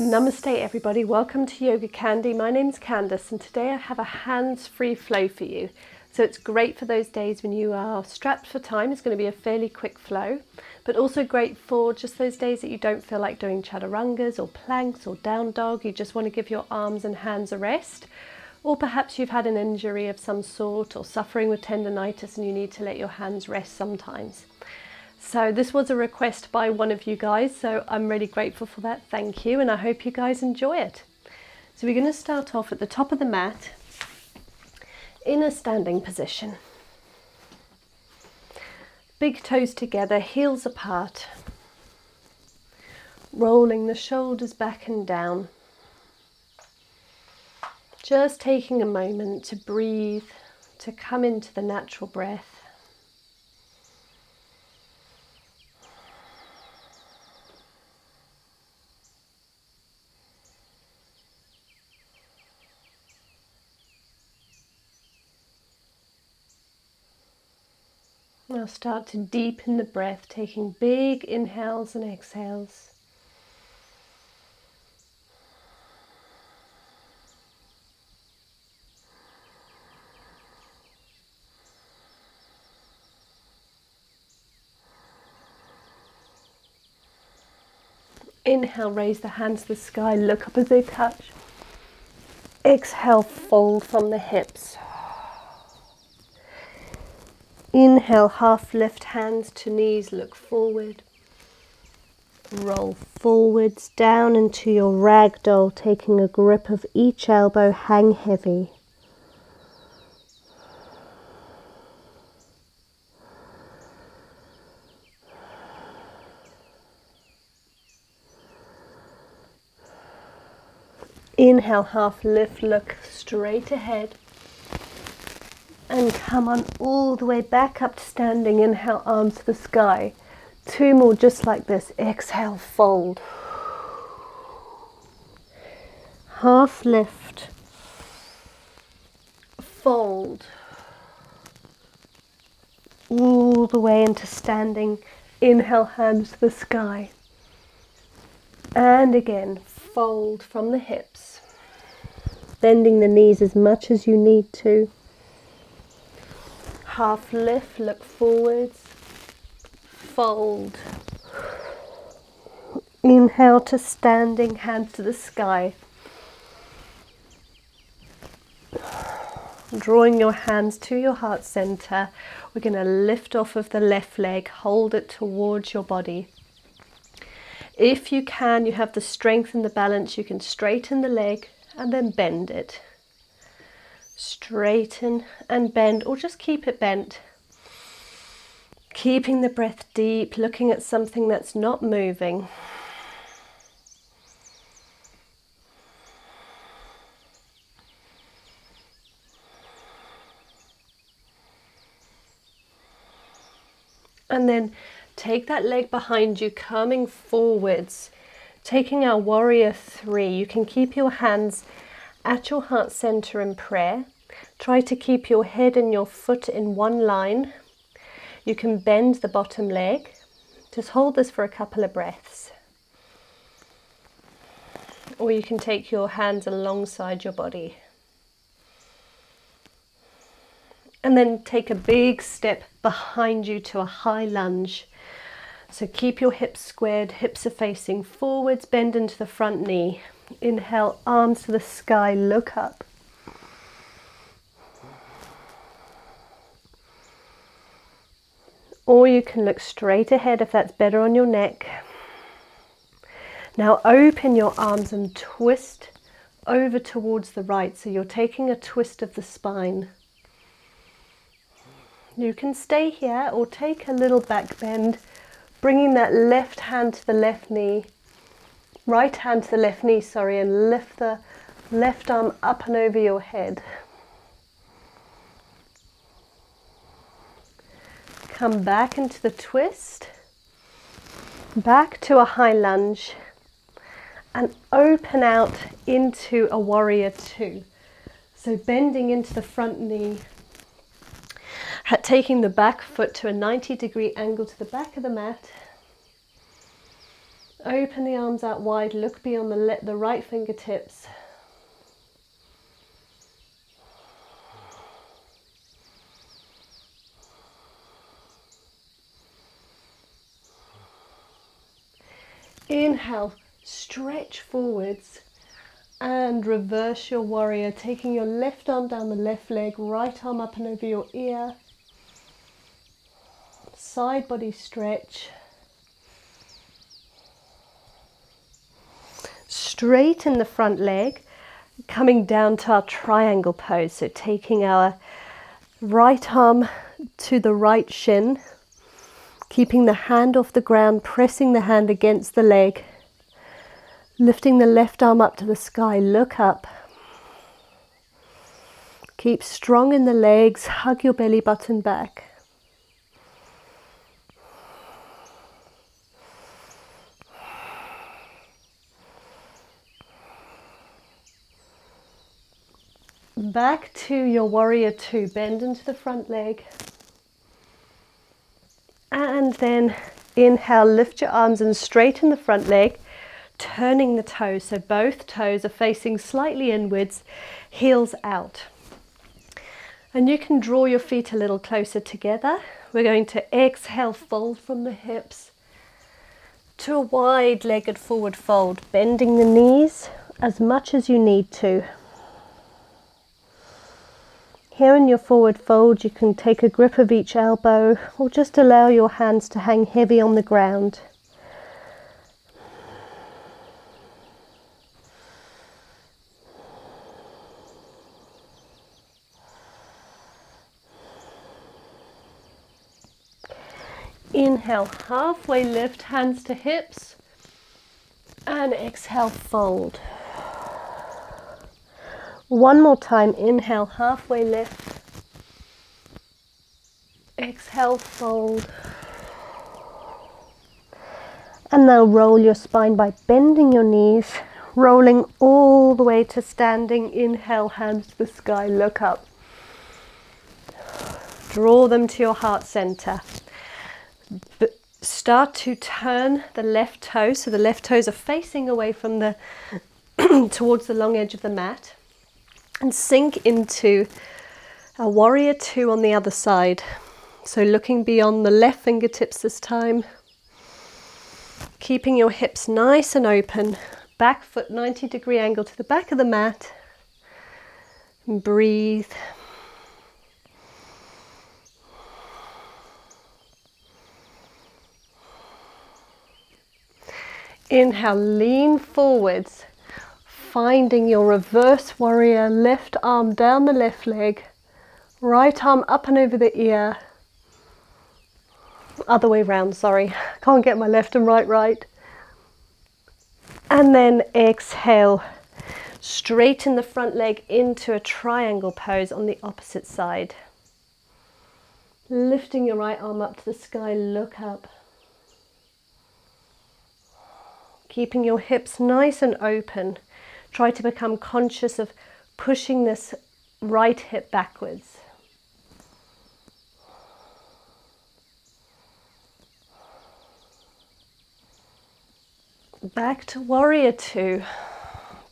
Namaste everybody, welcome to YogaCandi. My name's Candace and today I have a hands-free flow for you. So it's great for those days when you are strapped for time. It's going to be a fairly quick flow, but also great for just those days that you don't feel like doing chaturangas or planks or down dog. You just want to give your arms and hands a rest. Or perhaps you've had an injury of some sort or suffering with tendonitis and you need to let your hands rest sometimes. So this was a request by one of you guys, so I'm really grateful for that. Thank you, and I hope you guys enjoy it. So we're going to start off at the top of the mat in a standing position. Big toes together, heels apart. Rolling the shoulders back and down. Just taking a moment to breathe, to come into the natural breath. Now start to deepen the breath, taking big inhales and exhales. Inhale, raise the hands to the sky, look up as they touch. Exhale, fold from the hips. Inhale, half lift hands to knees, look forward. Roll forwards, down into your ragdoll, taking a grip of each elbow, hang heavy. Inhale, half lift, look straight ahead. And come on all the way back up to standing. Inhale, arms to the sky. 2 more just like this. Exhale, fold. Half lift. Fold. All the way into standing. Inhale, hands to the sky. And again, fold from the hips. Bending the knees as much as you need to. Half lift, look forwards, fold. Inhale to standing, hands to the sky. Drawing your hands to your heart center, we're going to lift off of the left leg, hold it towards your body. If you can, you have the strength and the balance, you can straighten the leg and then bend it. Straighten and bend, or just keep it bent. Keeping the breath deep, looking at something that's not moving. And then take that leg behind you, coming forwards, taking our warrior 3. You can keep your hands at your heart center in prayer. Try to keep your head and your foot in one line. You can bend the bottom leg. Just hold this for a couple of breaths. Or you can take your hands alongside your body. And then take a big step behind you to a high lunge. So keep your hips squared, hips are facing forwards, bend into the front knee. Inhale, arms to the sky, look up. Or you can look straight ahead if that's better on your neck. Now open your arms and twist over towards the right. So you're taking a twist of the spine. You can stay here or take a little back bend, bringing that left hand to the left knee. Right hand to the left knee, and lift the left arm up and over your head. Come back into the twist, back to a high lunge, and open out into a warrior 2. So bending into the front knee, taking the back foot to a 90-degree angle to the back of the mat. Open the arms out wide, look beyond the right fingertips. Inhale, stretch forwards and reverse your warrior, taking your left arm down the left leg, right arm up and over your ear. Side body stretch. Straighten the front leg, coming down to our triangle pose. So taking our right arm to the right shin, keeping the hand off the ground, pressing the hand against the leg, lifting the left arm up to the sky, look up. Keep strong in the legs, hug your belly button back. Back to your warrior two, bend into the front leg. And then inhale, lift your arms and straighten the front leg, turning the toes. So both toes are facing slightly inwards, heels out. And you can draw your feet a little closer together. We're going to exhale, fold from the hips to a wide-legged forward fold, bending the knees as much as you need to. Here in your forward fold, you can take a grip of each elbow or just allow your hands to hang heavy on the ground. Inhale, halfway lift, hands to hips, and exhale, fold. One more time, inhale, halfway lift, exhale, fold. And now roll your spine by bending your knees, rolling all the way to standing. Inhale, hands to the sky, look up. Draw them to your heart center. Start to turn the left toes, so the left toes are facing away from the towards the long edge of the mat. And sink into a warrior two on the other side. So looking beyond the left fingertips this time. Keeping your hips nice and open. Back foot 90-degree angle to the back of the mat. And breathe. Inhale, lean forwards. Finding your reverse warrior, left arm down the left leg, right arm up and over the ear. Other way round, sorry. Can't get my left and right. And then exhale. Straighten the front leg into a triangle pose on the opposite side. Lifting your right arm up to the sky, look up. Keeping your hips nice and open. Try to become conscious of pushing this right hip backwards. Back to warrior two,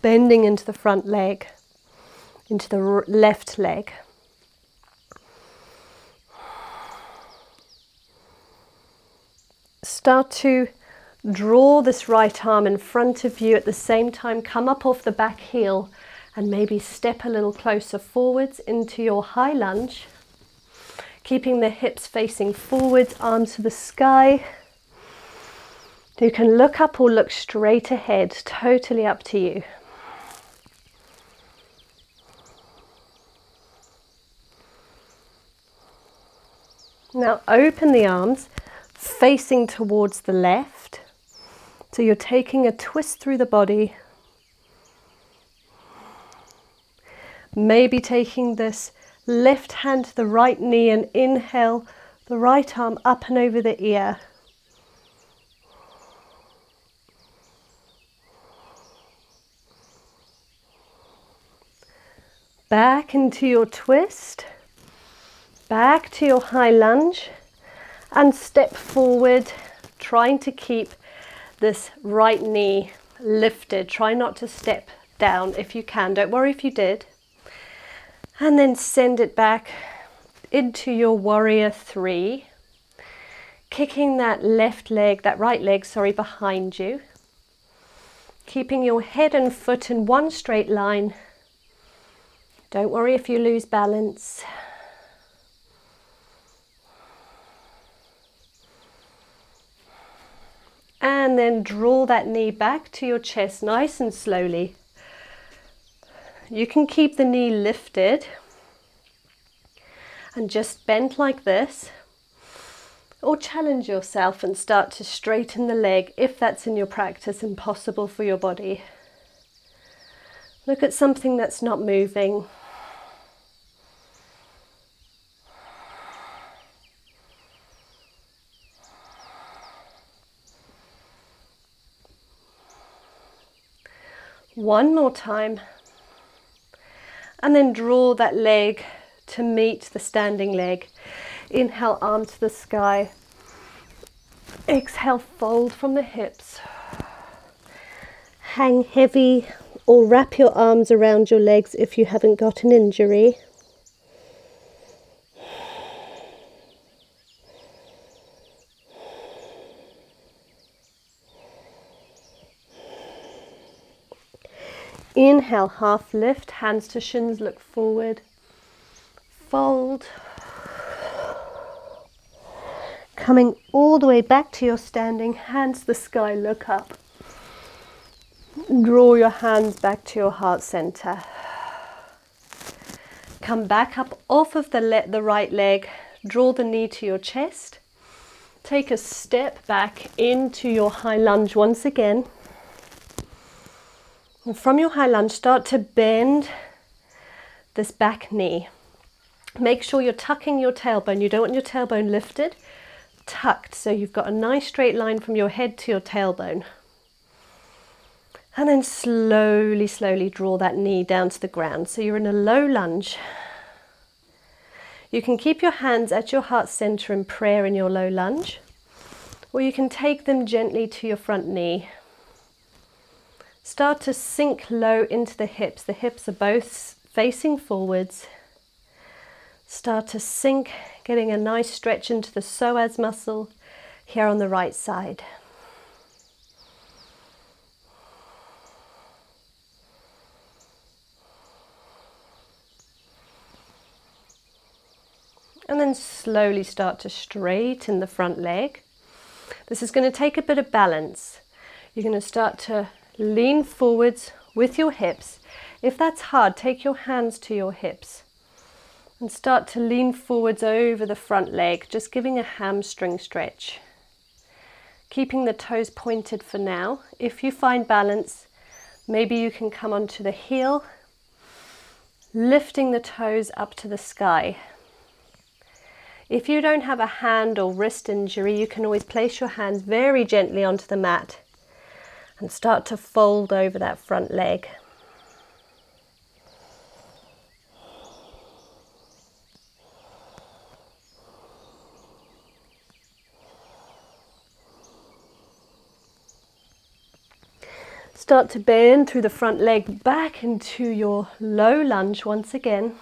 bending into the front leg, into the left leg. Start to draw this right arm in front of you. At the same time, come up off the back heel and maybe step a little closer forwards into your high lunge. Keeping the hips facing forwards, arms to the sky. You can look up or look straight ahead, totally up to you. Now open the arms, facing towards the left. So you're taking a twist through the body. Maybe taking this left hand to the right knee and inhale the right arm up and over the ear. Back into your twist, back to your high lunge, and step forward, trying to keep this right knee lifted. Try not to step down if you can. Don't worry if you did. And then send it back into your warrior three. Kicking that right leg, behind you. Keeping your head and foot in one straight line. Don't worry if you lose balance. And then draw that knee back to your chest nice and slowly. You can keep the knee lifted and just bent like this, or challenge yourself and start to straighten the leg if that's in your practice and possible for your body. Look at something that's not moving. One more time. And then draw that leg to meet the standing leg. Inhale, arm to the sky. Exhale, fold from the hips. Hang heavy or wrap your arms around your legs if you haven't got an injury. Inhale, half lift, hands to shins, look forward. Fold. Coming all the way back to your standing, hands to the sky, look up. Draw your hands back to your heart center. Come back up off of the right leg, draw the knee to your chest. Take a step back into your high lunge once again. And from your high lunge, start to bend this back knee. Make sure you're tucking your tailbone. You don't want your tailbone lifted, tucked, so you've got a nice straight line from your head to your tailbone. And then slowly, slowly draw that knee down to the ground. So you're in a low lunge. You can keep your hands at your heart center in prayer in your low lunge, or you can take them gently to your front knee. Start to sink low into the hips. The hips are both facing forwards. Start to sink, getting a nice stretch into the psoas muscle here on the right side. And then slowly start to straighten the front leg. This is going to take a bit of balance. You're going to start to lean forwards with your hips. If that's hard, take your hands to your hips and start to lean forwards over the front leg, just giving a hamstring stretch. Keeping the toes pointed for now. If you find balance, maybe you can come onto the heel, lifting the toes up to the sky. If you don't have a hand or wrist injury, you can always place your hands very gently onto the mat and start to fold over that front leg. Start to bend through the front leg back into your low lunge once again.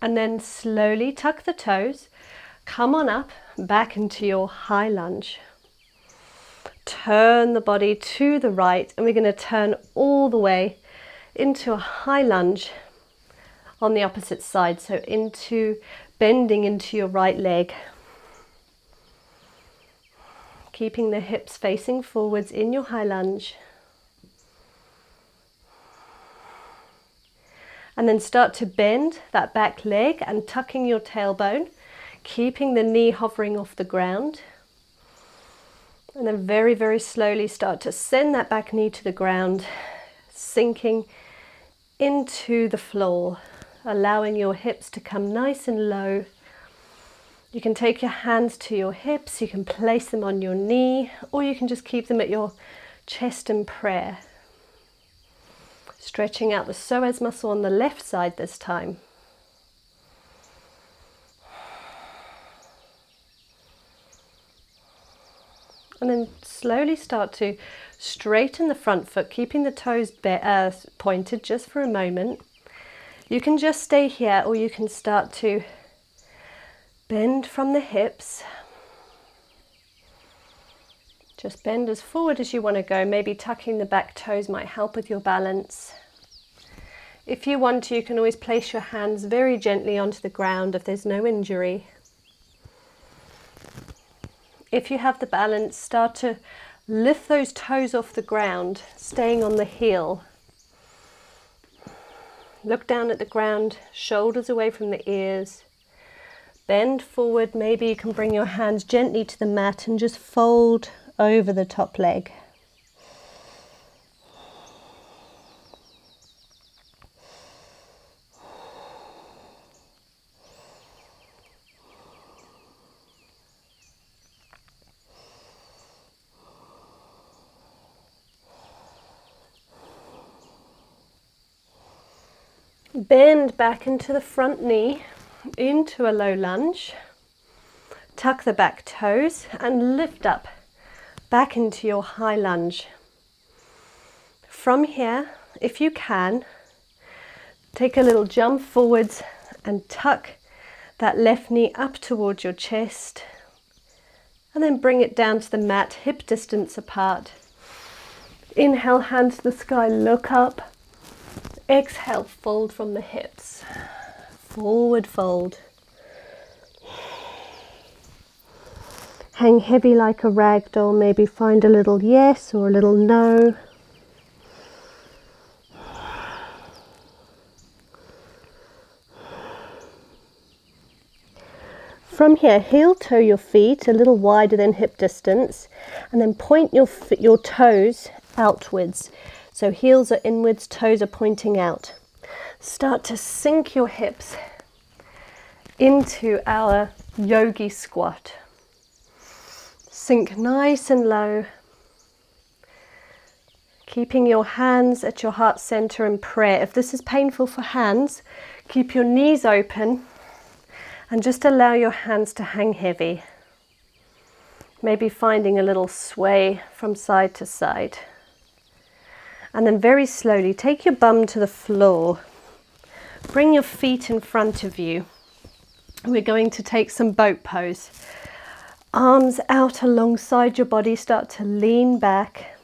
And then slowly tuck the toes, come on up, back into your high lunge. Turn the body to the right, and we're going to turn all the way into a high lunge on the opposite side. So into bending into your right leg. Keeping the hips facing forwards in your high lunge. And then start to bend that back leg and tucking your tailbone, keeping the knee hovering off the ground. And then very, very slowly start to send that back knee to the ground, sinking into the floor, allowing your hips to come nice and low. You can take your hands to your hips, you can place them on your knee, or you can just keep them at your chest in prayer. Stretching out the psoas muscle on the left side this time. And then slowly start to straighten the front foot, keeping the toes pointed just for a moment. You can just stay here, or you can start to bend from the hips. Just bend as forward as you want to go. Maybe tucking the back toes might help with your balance. If you want to, you can always place your hands very gently onto the ground if there's no injury. If you have the balance, start to lift those toes off the ground, staying on the heel. Look down at the ground, shoulders away from the ears. Bend forward. Maybe you can bring your hands gently to the mat and just fold over the top leg. Bend back into the front knee, into a low lunge. Tuck the back toes and lift up back into your high lunge. From here, if you can, take a little jump forwards and tuck that left knee up towards your chest, and then bring it down to the mat, hip distance apart. Inhale, hands to the sky, look up. Exhale, fold from the hips. Forward fold. Hang heavy like a rag doll. Maybe find a little yes or a little no. From here, heel toe your feet a little wider than hip distance, and then point your toes outwards. So heels are inwards, toes are pointing out. Start to sink your hips into our yogi squat. Sink nice and low, keeping your hands at your heart center in prayer. If this is painful for hands, keep your knees open and just allow your hands to hang heavy. Maybe finding a little sway from side to side. And then very slowly take your bum to the floor. Bring your feet in front of you. We're going to take some boat pose. Arms out alongside your body, start to lean back.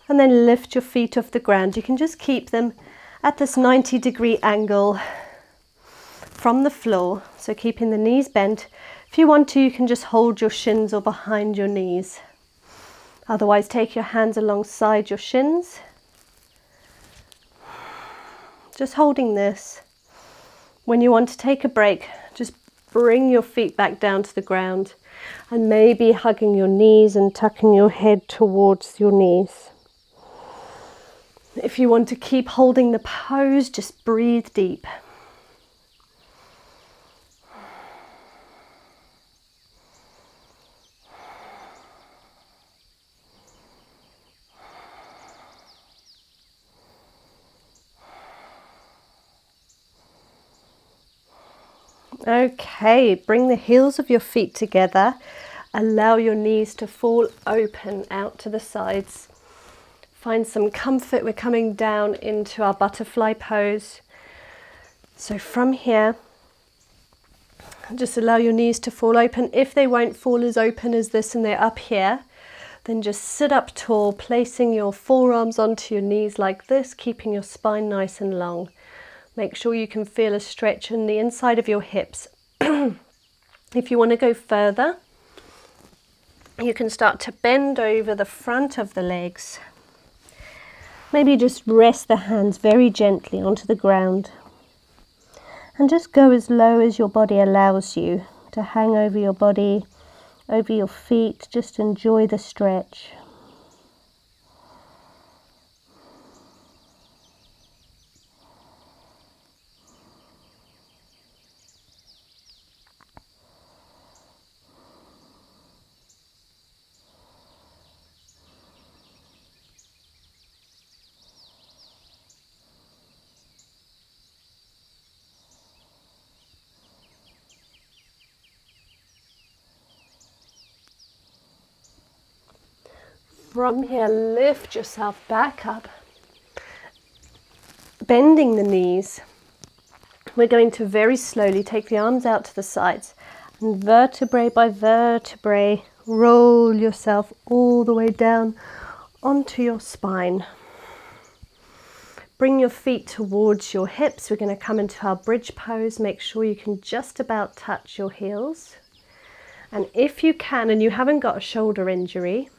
And then lift your feet off the ground. You can just keep them at this 90-degree angle from the floor. So keeping the knees bent. If you want to, you can just hold your shins or behind your knees. Otherwise, take your hands alongside your shins. Just holding this. When you want to take a break, just bring your feet back down to the ground and maybe hugging your knees and tucking your head towards your knees. If you want to keep holding the pose, just breathe deep. Okay, bring the heels of your feet together. Allow your knees to fall open out to the sides. Find some comfort. We're coming down into our butterfly pose. So from here, just allow your knees to fall open. If they won't fall as open as this and they're up here, then just sit up tall, placing your forearms onto your knees like this, keeping your spine nice and long. Make sure you can feel a stretch in the inside of your hips. If you want to go further, you can start to bend over the front of the legs. Maybe just rest the hands very gently onto the ground. And just go as low as your body allows you to hang over your body, over your feet. Just enjoy the stretch. From here, lift yourself back up, bending the knees. We're going to very slowly take the arms out to the sides and vertebrae by vertebrae, roll yourself all the way down onto your spine. Bring your feet towards your hips. We're going to come into our bridge pose. Make sure you can just about touch your heels. And if you can, and you haven't got a shoulder injury,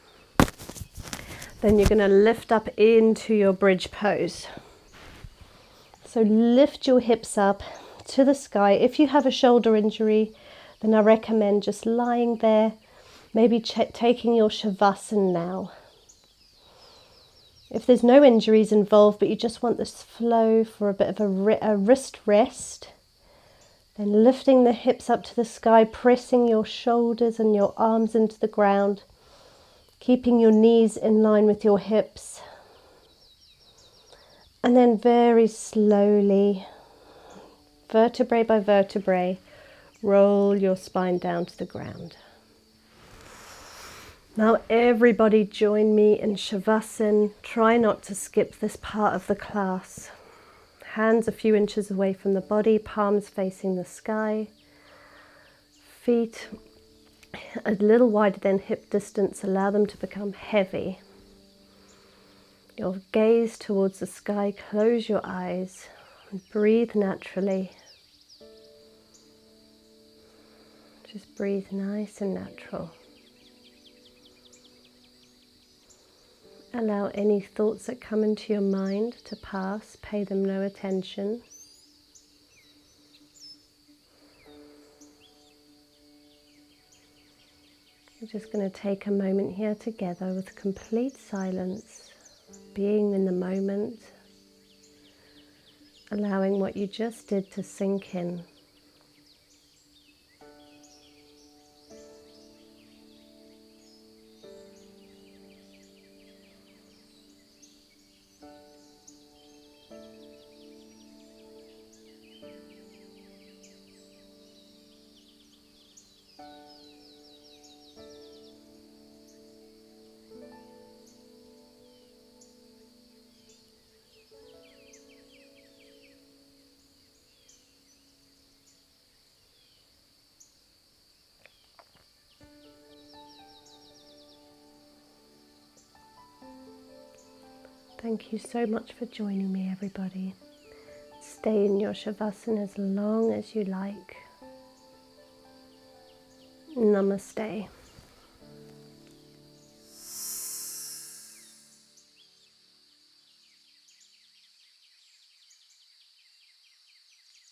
then you're going to lift up into your bridge pose. So lift your hips up to the sky. If you have a shoulder injury, then I recommend just lying there, maybe taking your shavasana now. If there's no injuries involved, but you just want this flow for a bit of a wrist rest, then lifting the hips up to the sky, pressing your shoulders and your arms into the ground, keeping your knees in line with your hips. And then very slowly, vertebrae by vertebrae, roll your spine down to the ground. Now everybody join me in Shavasana. Try not to skip this part of the class. Hands a few inches away from the body, palms facing the sky. Feet a little wider than hip distance, allow them to become heavy. Your gaze towards the sky, close your eyes and breathe naturally. Just breathe nice and natural. Allow any thoughts that come into your mind to pass, pay them no attention. We're just going to take a moment here together with complete silence, being in the moment, allowing what you just did to sink in. Thank you so much for joining me, everybody. Stay in your Shavasana as long as you like. Namaste.